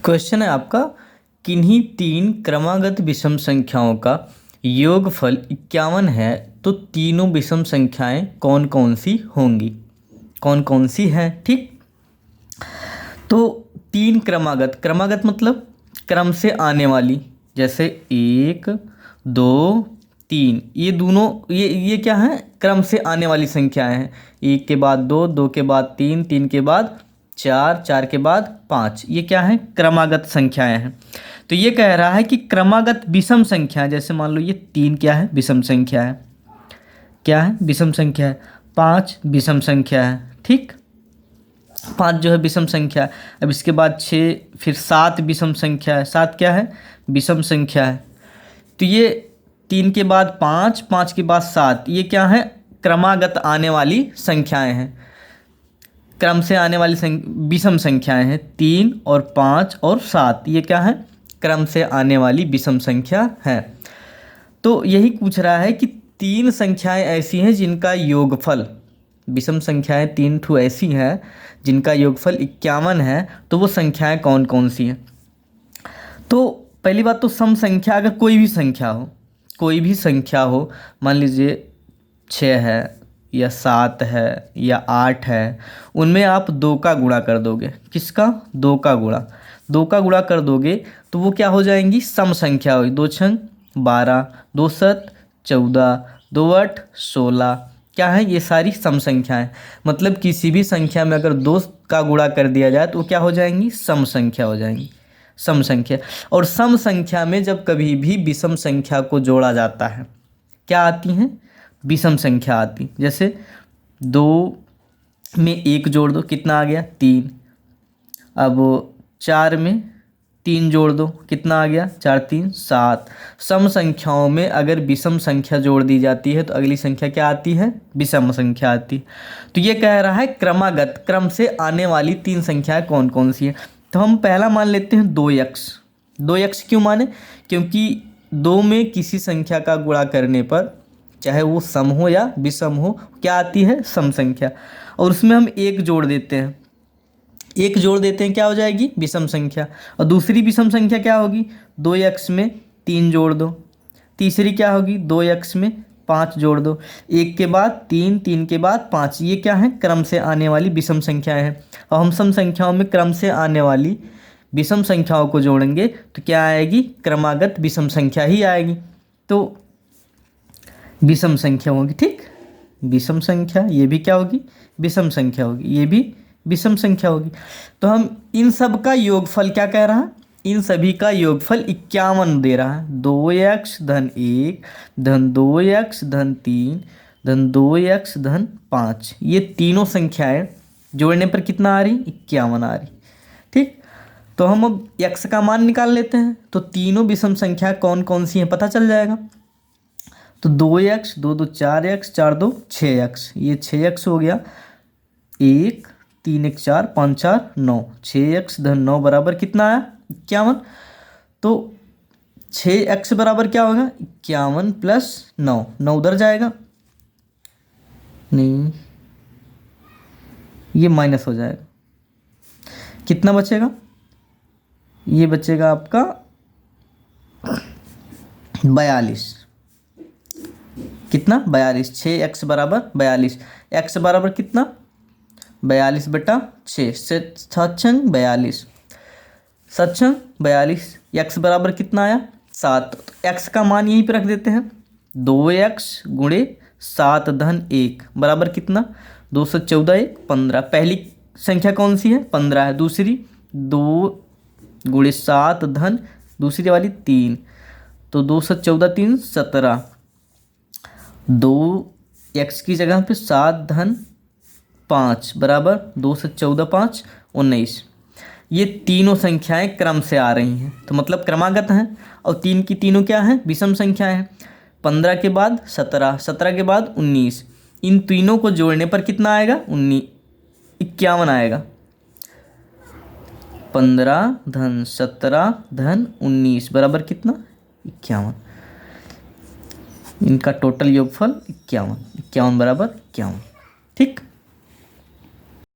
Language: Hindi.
क्वेश्चन है आपका, किन्हीं तीन क्रमागत विषम संख्याओं का योगफल 51 है तो तीनों विषम संख्याएं कौन कौन सी होंगी, कौन कौन सी हैं। ठीक, तो तीन क्रमागत, क्रमागत मतलब क्रम से आने वाली, जैसे 1 2 3, ये दोनों ये क्या है, क्रम से आने वाली संख्याएं हैं। 1 के बाद 2, 2 के बाद 3, 3 के बाद 4, 4 के बाद 5, ये क्या है, क्रमागत संख्याएं हैं। तो ये कह रहा है कि क्रमागत विषम संख्या, जैसे मान लो ये 3 क्या है, विषम संख्या है, क्या है, विषम संख्या है। 5 विषम संख्या है, ठीक, 5 जो है विषम संख्या है। अब इसके बाद 6, फिर 7 विषम संख्या है, 7 क्या है, विषम संख्या है। तो ये 3 के बाद 5, 5 के बाद 7, ये क्या है, क्रमागत आने वाली संख्याएं हैं, क्रम से आने वाली विषम संख्याएं हैं। 3 और 5 और 7, ये क्या है, क्रम से आने वाली विषम संख्या है। तो यही पूछ रहा है कि तीन संख्याएं ऐसी हैं जिनका योगफल, विषम संख्याएं 3 ठो ऐसी हैं जिनका योगफल 51 है, तो वो संख्याएं कौन कौन सी हैं। तो पहली बात तो सम संख्या, अगर कोई भी संख्या हो, कोई भी संख्या हो, मान लीजिए 6 है या 7 है या 8 है, उनमें आप 2 का गुणा कर दोगे, किसका, 2 का गुणा, 2 का गुणा कर दोगे तो वो क्या हो जाएंगी, सम संख्या होगी। 2 छंग 12, 2 सत 14, 2 8 16, क्या है, ये सारी सम संख्याएं। मतलब किसी भी संख्या में अगर 2 का गुणा कर दिया जाए तो वो क्या हो जाएंगी, सम संख्या हो जाएंगी, सम संख्या। और सम संख्या में जब कभी भी विषम संख्या को जोड़ा जाता है, क्या आती हैं, विषम संख्या आती। जैसे 2 में 1 जोड़ दो, कितना आ गया, 3। अब 4 में 3 जोड़ दो, कितना आ गया, 4 3 7। सम संख्याओं में अगर विषम संख्या जोड़ दी जाती है तो अगली संख्या क्या आती है, विषम संख्या आती है। तो ये कह रहा है क्रमागत, क्रम से आने वाली तीन संख्याएं कौन कौन सी हैं। तो हम पहला मान लेते हैं 2x। 2x क्यों माने, क्योंकि 2 में किसी संख्या का गुणा करने पर, चाहे वो सम हो या विषम हो, क्या आती है, सम संख्या। और उसमें हम 1 जोड़ देते हैं, 1 जोड़ देते हैं, क्या हो जाएगी, विषम संख्या। और दूसरी विषम संख्या क्या होगी, 2x में 3 जोड़ दो। तीसरी क्या होगी, 2x में 5 जोड़ दो। 1 के बाद 3, 3 के बाद 5, ये क्या है, क्रम से आने वाली विषम संख्याएं हैं। और हम सम संख्याओं में क्रम से आने वाली विषम संख्याओं को जोड़ेंगे तो क्या आएगी, क्रमागत विषम संख्या ही आएगी। तो विषम संख्या होगी, ठीक, विषम संख्या, ये भी क्या होगी, विषम संख्या होगी, ये भी विषम संख्या होगी। तो हम इन सब का योगफल क्या कह रहा है, इन सभी का योगफल 51 दे रहा है। 2x धन 1 धन 2x धन 3 धन 2x धन 5, ये तीनों संख्याएं जोड़ने पर कितना आ रही, 51 आ रही। ठीक, तो हम अब x का मान निकाल लेते हैं, तो तीनों विषम संख्या कौन कौन सी हैं पता चल जाएगा। तो 2x 2 2 4x 4 2 6x, ये 6x हो गया। 1 3 1 4 5 4 9, 6x धन 9 बराबर कितना आया, 51। तो 6x बराबर क्या होगा, 51 प्लस 9, 9 उधर जाएगा, नहीं ये माइनस हो जाएगा, कितना बचेगा, ये बचेगा आपका 42, कितना, 42। 6x बराबर 42, x बराबर कितना, 42 बटा 6, 7 छंग 42, 7 छंग 42। x बराबर कितना आया, 7। तो x का मान यहीं पे रख देते हैं, 2x गुणे 7 धन 1 बराबर कितना, 214 1 15। पहली संख्या कौन सी है, 15 है। दूसरी 2 गुणे 7 धन दूसरी वाली 3, तो 214 3 17। 2x की जगह पे 7 धन 5 बराबर 214 5 19। ये तीनों संख्याएं क्रम से आ रही हैं, तो मतलब क्रमागत हैं। और 3 की तीनों क्या हैं, विषम संख्याएं हैं। 15 के बाद 17, 17 के बाद 19, इन तीनों को जोड़ने पर कितना आएगा, 51 आएगा। 15 धन 17 धन 19 बराबर कितना, 51। इनका टोटल योगफल 51, 51 बराबर 51, ठीक।